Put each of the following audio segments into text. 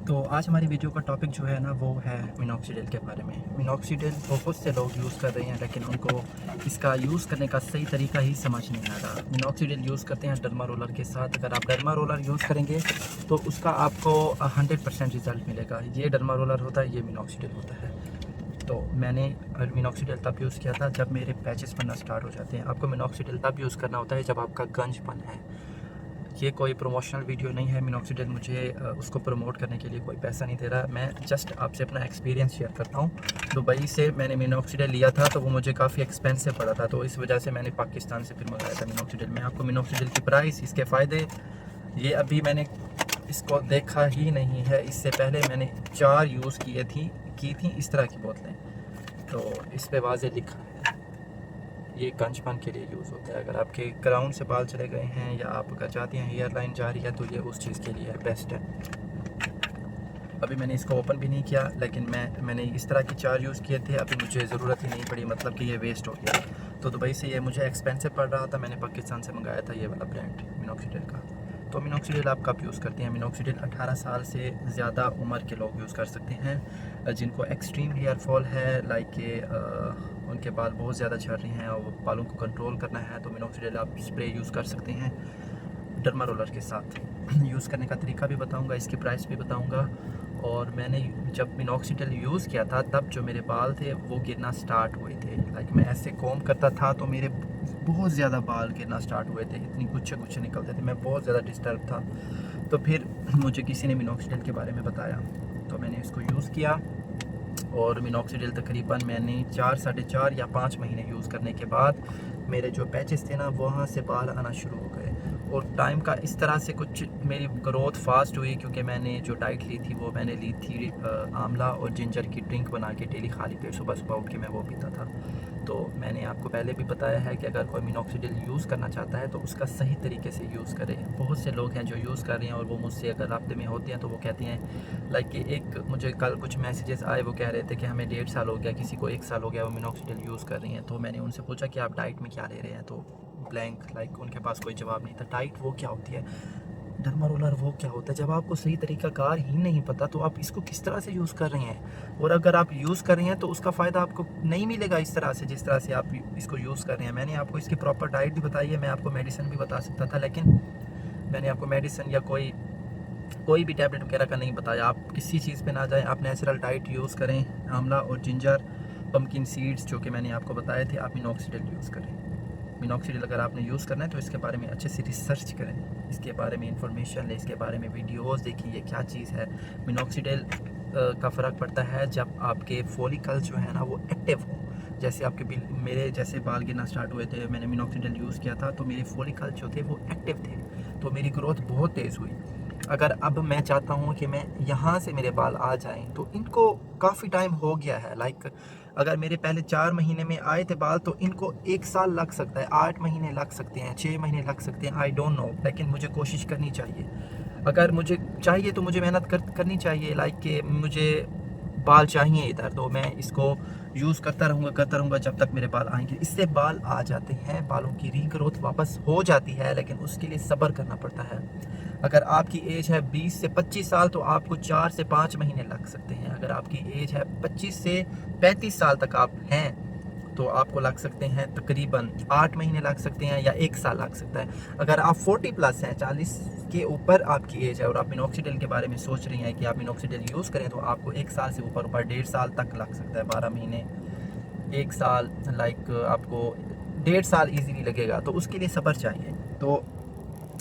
तो आज हमारी वीडियो का टॉपिक जो है ना वो है मिनॉक्सिडिल के बारे में। मिनॉक्सिडिल बहुत से लोग यूज़ कर रहे हैं लेकिन उनको इसका यूज़ करने का सही तरीका ही समझ नहीं आ रहा। मिनॉक्सिडिल यूज़ करते हैं डर्मा रोलर के साथ। अगर आप डर्मा रोलर यूज़ करेंगे तो उसका आपको 100% रिज़ल्ट मिलेगा। ये डर्मा रोलर होता है, ये मिनॉक्सिडिल होता है। तो मैंने मिनॉक्सिडिल तब यूज़ किया था जब मेरे पैचेस बनना स्टार्ट हो जाते हैं। आपको मिनॉक्सिडिल तब यूज़ करना होता है जब आपका गंजपन है। ये कोई प्रमोशनल वीडियो नहीं है। मिनॉक्सिडिल मुझे उसको प्रमोट करने के लिए कोई पैसा नहीं दे रहा। मैं जस्ट आपसे अपना एक्सपीरियंस शेयर करता हूँ। दुबई से मैंने मिनॉक्सिडिल लिया था तो वो मुझे काफ़ी एक्सपेंसिव पड़ा था, तो इस वजह से मैंने पाकिस्तान से फिर मंगाया था मिनॉक्सिडिल। मैं आपको मिनॉक्सिडिल की प्राइस, इसके फ़ायदे, ये अभी मैंने इसको देखा ही नहीं है। इससे पहले मैंने 4 यूज़ की थी इस तरह की बोतलें, तो इस पर वाज़े लिखा है ये गंजपन के लिए यूज़ होता है। अगर आपके क्राउन से बाल चले गए हैं या आप अगर चाहते हैं हेयर लाइन जा रही है तो ये उस चीज़ के लिए बेस्ट है। अभी मैंने इसको ओपन भी नहीं किया, लेकिन मैंने इस तरह की 4 यूज़ किए थे। अभी मुझे ज़रूरत ही नहीं पड़ी, मतलब कि ये वेस्ट हो गया। तो दुबई से ये मुझे एक्सपेंसिव पड़ रहा था, मैंने पाकिस्तान से मंगाया था ये वाला ब्रांड मिनॉक्सिडिल का। तो मिनॉक्सिडिल आप कब यूज़ करते हैं? मिनॉक्सिडिल 18 साल से ज़्यादा उम्र के लोग यूज़ कर सकते हैं जिनको एक्सट्रीम हेयर फॉल है, लाइक के उनके बाल बहुत ज़्यादा झड़ रहे हैं और बालों को कंट्रोल करना है, तो मिनॉक्सिडिल आप स्प्रे यूज़ कर सकते हैं डर्मा रोलर के साथ। यूज़ करने का तरीका भी बताऊंगा, इसकी प्राइस भी बताऊंगा। और मैंने जब मिनॉक्सिडिल यूज़ किया था तब जो मेरे बाल थे वो गिरना स्टार्ट हुए थे। लाइक मैं ऐसे कॉम्ब करता था तो मेरे बहुत ज़्यादा बाल गिरना स्टार्ट हुए थे, इतनी गुच्छे गुच्छे निकलते थे, मैं बहुत ज़्यादा डिस्टर्ब था। तो फिर मुझे किसी ने मिनॉक्सिडिल के बारे में बताया, तो मैंने इसको यूज़ किया। और मिनॉक्सिडिल तकरीबन मैंने 4, साढ़े 4 या 5 महीने यूज़ करने के बाद मेरे जो पैचेस थे ना वहाँ से बाल आना शुरू हो गए। और टाइम का इस तरह से कुछ मेरी ग्रोथ फास्ट हुई, क्योंकि मैंने जो डाइट ली थी वो मैंने ली थी आंवला और जिंजर की ड्रिंक बना के डेली खाली पेट सुबह सुबह उठ के मैं वो पीता था। तो मैंने आपको पहले भी बताया है कि अगर कोई मिनॉक्सिडिल यूज़ करना चाहता है तो उसका सही तरीके से यूज़ करे। बहुत से लोग हैं जो यूज़ कर रहे हैं और वो मुझसे अगर राब्ते में होते हैं तो वो कहते हैं, लाइक कि एक मुझे कल कुछ मैसेजेस आए, वो कह रहे थे कि हमें 1.5 साल हो गया, किसी को 1 साल हो गया वो मिनॉक्सिडिल यूज़ कर रही हैं। तो मैंने उनसे पूछा कि आप डाइट में क्या ले रहे हैं, तो ब्लैंक, लाइक उनके पास कोई जवाब नहीं था। डाइट वो क्या होती है, डर्मा रोलर वो क्या होता है? जब आपको सही तरीका कार ही नहीं पता तो आप इसको किस तरह से यूज़ कर रहे हैं, और अगर आप यूज़ कर रहे हैं तो उसका फ़ायदा आपको नहीं मिलेगा इस तरह से जिस तरह से आप इसको यूज़ कर रहे हैं। मैंने आपको इसकी प्रॉपर डाइट भी बताई है, मैं आपको मेडिसिन भी बता सकता था, लेकिन मैंने आपको मेडिसिन या कोई भी टैबलेट वगैरह का नहीं बताया। आप किसी चीज़ पे ना जाएं, आप नेचुरल डाइट यूज़ करें, आंवला और जिंजर, पम्पकिन सीड्स जो कि मैंने आपको बताए थे, आप मिनॉक्सिडिल यूज़ करें। मिनॉक्सिडिल अगर आपने यूज़ करना है तो इसके बारे में अच्छे से रिसर्च करें, इसके बारे में इंफॉर्मेशन लें, इसके बारे में वीडियोस देखें ये क्या चीज़ है। मिनॉक्सिडिल का फ़र्क पड़ता है जब आपके फॉलिकल जो है ना वो एक्टिव हो। जैसे आपके मेरे जैसे बाल गिरना स्टार्ट हुए थे, मैंने मिनॉक्सिडिल यूज़ किया था तो मेरे फॉलिकल जो थे वो एक्टिव थे, तो मेरी ग्रोथ बहुत तेज़ हुई। अगर अब मैं चाहता हूँ कि मैं यहाँ से मेरे बाल आ जाएं तो इनको काफ़ी टाइम हो गया है। लाइक अगर मेरे पहले 4 महीने में आए थे बाल तो इनको 1 साल लग सकता है, 8 महीने लग सकते हैं, 6 महीने लग सकते हैं, आई डोंट नो, लेकिन मुझे कोशिश करनी चाहिए। अगर मुझे चाहिए तो मुझे मेहनत करनी चाहिए। लाइक कि मुझे बाल चाहिए इधर, तो मैं इसको यूज़ करता रहूँगा जब तक मेरे बाल आएंगे। इससे बाल आ जाते हैं, बालों की रीग्रोथ वापस हो जाती है, लेकिन उसके लिए सब्र करना पड़ता है। अगर आपकी एज है 20 से 25 साल तो आपको 4 से 5 महीने लग सकते हैं। अगर आपकी एज है 25 से 35 साल तक आप हैं तो आपको लग सकते हैं तकरीबन 8 महीने लग सकते हैं या 1 साल लग सकता है। अगर आप 40 प्लस हैं, 40 के ऊपर आपकी एज है और आप मिनॉक्सिडिल के बारे में सोच रही हैं कि आप मिनॉक्सिडिल यूज़ करें तो आपको 1 साल से ऊपर 1.5 साल तक लग सकता है, 12 महीने, 1 साल, लाइक आपको 1.5 साल ईजीली लगेगा। तो उसके लिए सब्र चाहिए, तो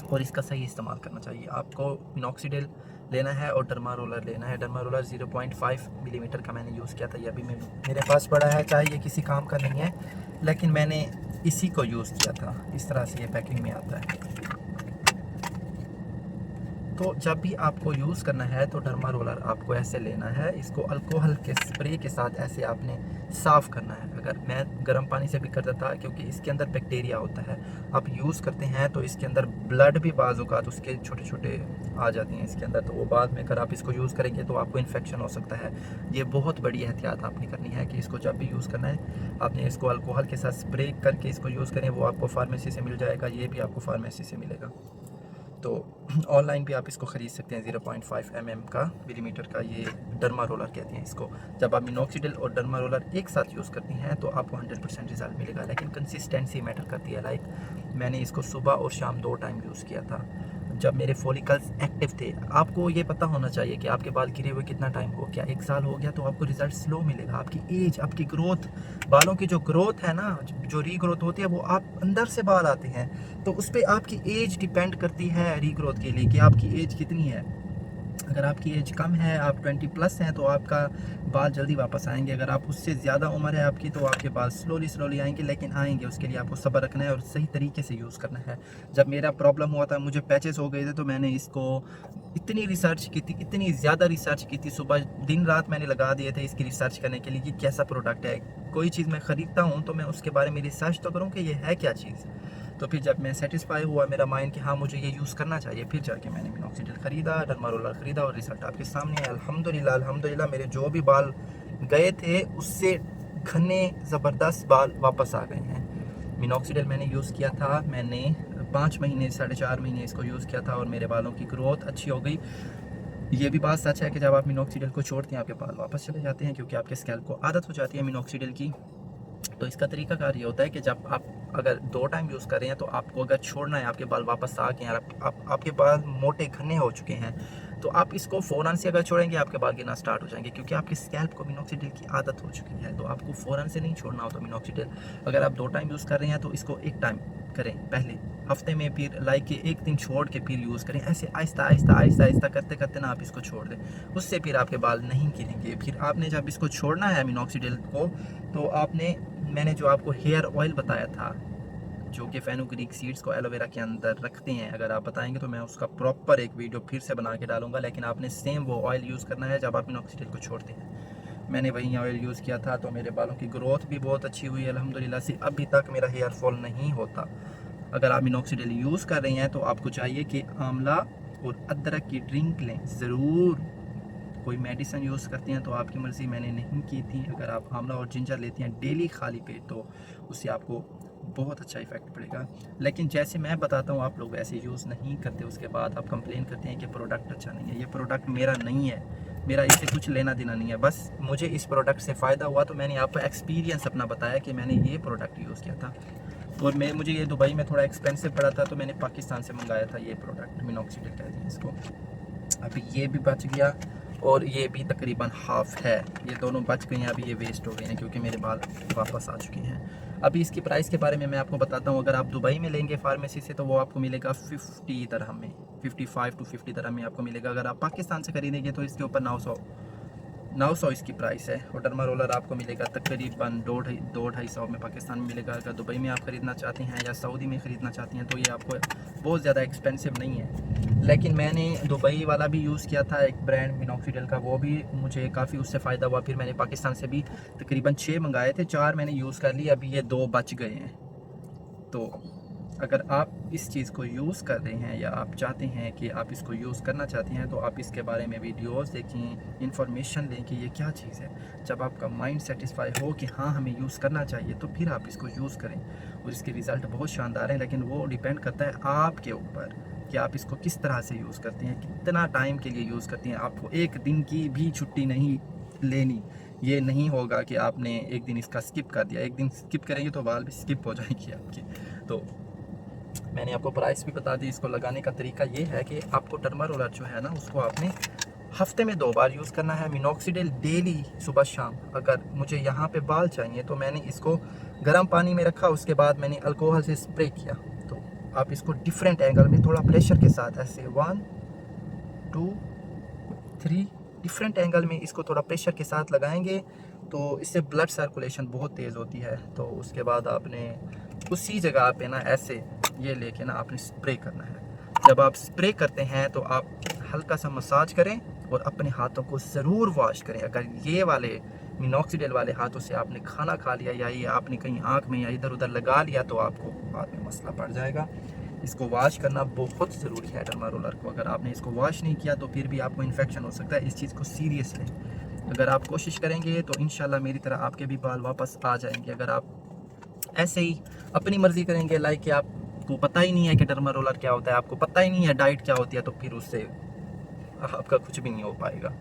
और इसका सही इस्तेमाल करना चाहिए। आपको मिनॉक्सिडिल लेना है और डर्मा रोलर लेना है। डर्मा रोलर 0.5 मिलीमीटर का मैंने यूज़ किया था, ये अभी मेरे पास पड़ा है, चाहे ये किसी काम का नहीं है, लेकिन मैंने इसी को यूज़ किया था। इस तरह से ये पैकिंग में आता है। तो जब भी आपको यूज़ करना है तो डर्मा रोलर आपको ऐसे लेना है, इसको अल्कोहल के स्प्रे के साथ ऐसे आपने साफ़ करना है। अगर मैं गर्म पानी से भी करता था क्योंकि इसके अंदर बैक्टीरिया होता है, आप यूज़ करते हैं तो इसके अंदर ब्लड भी बाज़-औक़ात उसके छोटे छोटे आ जाती हैं इसके अंदर, तो वो बाद में अगर आप इसको यूज़ करेंगे तो आपको इन्फेक्शन हो सकता है। ये बहुत बड़ी एहतियात आपने करनी है कि इसको जब भी यूज़ करना है आपने इसको अल्कोहल के साथ स्प्रे करके इसको यूज़ करें। वो आपको फार्मेसी से मिल जाएगा, ये भी आपको फार्मेसी से मिलेगा। तो ऑनलाइन भी आप इसको ख़रीद सकते हैं। 0.5 mm का मिलीमीटर का ये डर्मा रोलर कहते हैं इसको। जब आप मिनॉक्सिडिल और डर्मा रोलर एक साथ यूज़ करती हैं तो आपको 100% रिज़ल्ट मिलेगा, लेकिन कंसिस्टेंसी मैटर करती है। लाइक मैंने इसको सुबह और शाम 2 टाइम यूज़ किया था जब मेरे फॉलिकल्स एक्टिव थे। आपको ये पता होना चाहिए कि आपके बाल गिरे हुए कितना टाइम हो गया। 1 साल हो गया तो आपको रिज़ल्ट स्लो मिलेगा। आपकी एज, आपकी ग्रोथ, बालों की जो ग्रोथ है ना, जो रीग्रोथ होती है, वो आप अंदर से बाल आते हैं, तो उस पर आपकी एज डिपेंड करती है रीग्रोथ के लिए कि आपकी एज कितनी है। अगर आपकी एज कम है, आप 20+ हैं, तो आपका बाल जल्दी वापस आएंगे। अगर आप उससे ज़्यादा उम्र है आपकी तो आपके बाल स्लोली आएंगे, लेकिन आएंगे। उसके लिए आपको सब्र रखना है और सही तरीके से यूज़ करना है। जब मेरा प्रॉब्लम हुआ था, मुझे पैचेस हो गए थे, तो मैंने इसको इतनी रिसर्च की थी, इतनी ज़्यादा रिसर्च की थी। सुबह दिन रात मैंने लगा दिए थे इसकी रिसर्च करने के लिए कि कैसा प्रोडक्ट है। कोई चीज़ मैं ख़रीदता हूँ तो मैं उसके बारे में रिसर्च तो करूँ कि ये है क्या चीज़। तो फिर जब मैं सेटिस्फाई हुआ मेरा माइंड कि हाँ मुझे ये यूज़ करना चाहिए, फिर जाके मैंने मिनॉक्सिडिल ख़रीदा, डर्मा रोलर ख़रीदा और रिज़ल्ट आपके सामने है। अल्हम्दुलिल्लाह मेरे जो भी बाल गए थे उससे घने ज़बरदस्त बाल वापस आ गए हैं। मिनॉक्सिडिल मैंने यूज़ किया था, मैंने 5 महीने 4.5 महीने इसको यूज़ किया था और मेरे बालों की ग्रोथ अच्छी हो गई। ये भी बात सच है कि जब आप मिनॉक्सिडिल को छोड़ते हैं आपके बाल वापस चले जाते हैं, क्योंकि आपके स्कैल्प को आदत हो जाती है मिनॉक्सिडिल की। तो इसका तरीकाकार ये होता है कि जब आप अगर 2 टाइम यूज़ कर रहे हैं तो आपको अगर छोड़ना है, आपके बाल वापस आ गए हैं, आपके बाल मोटे घने हो चुके हैं, तो आप इसको फ़ौरन से अगर छोड़ेंगे आपके बाल गिरना स्टार्ट हो जाएंगे, क्योंकि आपके स्कैल्प को मिनॉक्सिडिल की आदत हो चुकी है। तो आपको फ़ौरन से नहीं छोड़ना होता मिनॉक्सिडिल। अगर आप 2 टाइम यूज़ कर रहे हैं तो इसको 1 टाइम करें पहले हफ्ते में, फिर लाइक कि 1 दिन छोड़ के फिर यूज़ करें। ऐसे आहिस्ता करते करते ना आप इसको छोड़ दें, उससे फिर आपके बाल नहीं गिरेंगे। फिर आपने जब इसको छोड़ना है मिनॉक्सिडिल को, तो मैंने जो आपको हेयर ऑयल बताया था, जो कि फेनुग्रीक सीड्स को एलोवेरा के अंदर रखते हैं, अगर आप बताएंगे तो मैं उसका प्रॉपर एक वीडियो फिर से बना के डालूंगा। लेकिन आपने सेम वो ऑयल यूज़ करना है जब आप मिनॉक्सिडिल को छोड़ते हैं। मैंने वही ऑयल यूज़ किया था, तो मेरे बालों की ग्रोथ भी बहुत अच्छी हुई अल्हम्दुलिल्लाह से। अभी तक मेरा हेयर फॉल नहीं होता। अगर आप मिनॉक्सिडिल यूज़ कर रहे हैं तो आपको चाहिए कि आंवला और अदरक की ड्रिंक लें ज़रूर। कोई मेडिसिन यूज़ करते हैं तो आपकी मर्ज़ी, मैंने नहीं की थी। अगर आप आंवला और जिंजर लेती हैं डेली खाली पेट तो उससे आपको बहुत अच्छा इफ़ेक्ट पड़ेगा। लेकिन जैसे मैं बताता हूँ आप लोग वैसे यूज़ नहीं करते, उसके बाद आप कंप्लेन करते हैं कि प्रोडक्ट अच्छा नहीं है। ये प्रोडक्ट मेरा नहीं है, मेरा इससे कुछ लेना देना नहीं है। बस मुझे इस प्रोडक्ट से फ़ायदा हुआ तो मैंने आपको एक्सपीरियंस अपना बताया कि मैंने ये प्रोडक्ट यूज़ किया था। और मुझे ये दुबई में थोड़ा एक्सपेंसिव पड़ा था, तो मैंने पाकिस्तान से मंगाया था ये प्रोडक्ट, मिनॉक्सिडिल कहते हैं इसको। अभी ये भी बच गया और ये भी तकरीबन हाफ़ है। ये दोनों बच गए हैं, अभी ये वेस्ट हो गए हैं क्योंकि मेरे बाल वापस आ चुके हैं। अभी इसकी प्राइस के बारे में मैं आपको बताता हूँ। अगर आप दुबई में लेंगे फार्मेसी से तो वो आपको मिलेगा 50 दिरहम में, 55 to 50 दिरहम में आपको मिलेगा। अगर आप पाकिस्तान से खरीदेंगे तो इसके ऊपर 900 इसकी प्राइस है। और डर्मा रोलर आपको मिलेगा तकरीबन 200-250 में पाकिस्तान में मिलेगा। अगर दुबई में आप ख़रीदना चाहते हैं या सऊदी में ख़रीदना चाहते हैं तो ये आपको बहुत ज़्यादा एक्सपेंसिव नहीं है। लेकिन मैंने दुबई वाला भी यूज़ किया था, एक ब्रांड मिनॉक्सिडिल का, वो भी मुझे काफ़ी उससे फ़ायदा हुआ। फिर मैंने पाकिस्तान से भी तकरीबन 6 मंगाए थे, 4 मैंने यूज़ कर लिए, अभी ये 2 बच गए हैं। तो अगर आप इस चीज़ को यूज़ कर रहे हैं या आप चाहते हैं कि आप इसको यूज़ करना चाहते हैं तो आप इसके बारे में वीडियोस देखें, इन्फॉर्मेशन लें कि ये क्या चीज़ है। जब आपका माइंड सेटिस्फाई हो कि हाँ हमें यूज़ करना चाहिए तो फिर आप इसको यूज़ करें। और इसके रिज़ल्ट बहुत शानदार हैं, लेकिन वो डिपेंड करता है आपके ऊपर कि आप इसको किस तरह से यूज़ करते हैं, कितना टाइम के लिए यूज़ करते हैं। आपको एक दिन की भी छुट्टी नहीं लेनी। ये नहीं होगा कि आपने एक दिन इसका स्किप कर दिया, एक दिन स्किप करेंगे तो बाल भी स्किप हो जाएंगे आपकी। तो मैंने आपको प्राइस भी बता दी। इसको लगाने का तरीका ये है कि आपको डर्मा रोलर जो है ना, उसको आपने हफ्ते में 2 बार यूज़ करना है। मिनॉक्सिडिल डेली सुबह शाम। अगर मुझे यहाँ पे बाल चाहिए तो मैंने इसको गर्म पानी में रखा, उसके बाद मैंने अल्कोहल से स्प्रे किया। तो आप इसको डिफरेंट एंगल में थोड़ा प्रेशर के साथ ऐसे 1 2 3 डिफरेंट एंगल में इसको थोड़ा प्रेशर के साथ लगाएंगे तो इससे ब्लड सर्कुलेशन बहुत तेज़ होती है। तो उसके बाद आपने उसी जगह पे ना ऐसे ये लेके ना आपने स्प्रे करना है। जब आप स्प्रे करते हैं तो आप हल्का सा मसाज करें और अपने हाथों को ज़रूर वॉश करें। अगर ये वाले मिनॉक्सिडिल वाले हाथों से आपने खाना खा लिया या ये आपने कहीं आँख में या इधर उधर लगा लिया तो आपको बाद में मसला पड़ जाएगा। इसको वॉश करना बहुत ज़रूरी है डर्मा रोलर को। अगर आपने इसको वॉश नहीं किया तो फिर भी आपको इन्फेक्शन हो सकता है। इस चीज़ को सीरियस लें। अगर आप कोशिश करेंगे तो इंशाल्लाह मेरी तरह आपके भी बाल वापस आ जाएंगे। अगर आप ऐसे ही अपनी मर्ज़ी करेंगे, लाइक कि आपको आपको पता ही नहीं है कि डर्मा रोलर क्या होता है, आपको पता ही नहीं है डाइट क्या होती है, तो फिर उससे आपका कुछ भी नहीं हो पाएगा।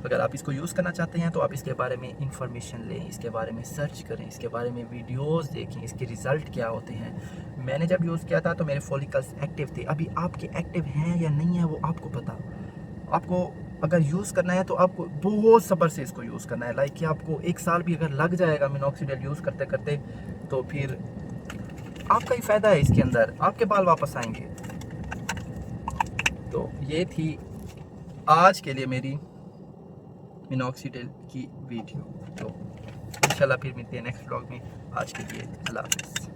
अगर आप इसको यूज़ करना चाहते हैं तो आप इसके बारे में इंफॉर्मेशन लें, इसके बारे में सर्च करें, इसके बारे में वीडियोस देखें, इसके रिज़ल्ट क्या होते हैं। मैंने जब यूज़ किया था तो मेरे फॉलिकल्स एक्टिव थे, अभी आपके एक्टिव हैं या नहीं है वो आपको पता। आपको अगर यूज़ करना है तो आपको बहुत सब्र से इसको यूज़ करना है। लाइक कि आपको 1 साल भी अगर लग जाएगा मिनॉक्सिडिल यूज़ करते करते, तो फिर आपका ही फ़ायदा है इसके अंदर, आपके बाल वापस आएंगे। तो ये थी आज के लिए मेरी मिनॉक्सिडिल की वीडियो। तो इंशाल्लाह फिर मिलते हैं नेक्स्ट व्लॉग में। आज के लिए अल्लाह हाफ़िज़।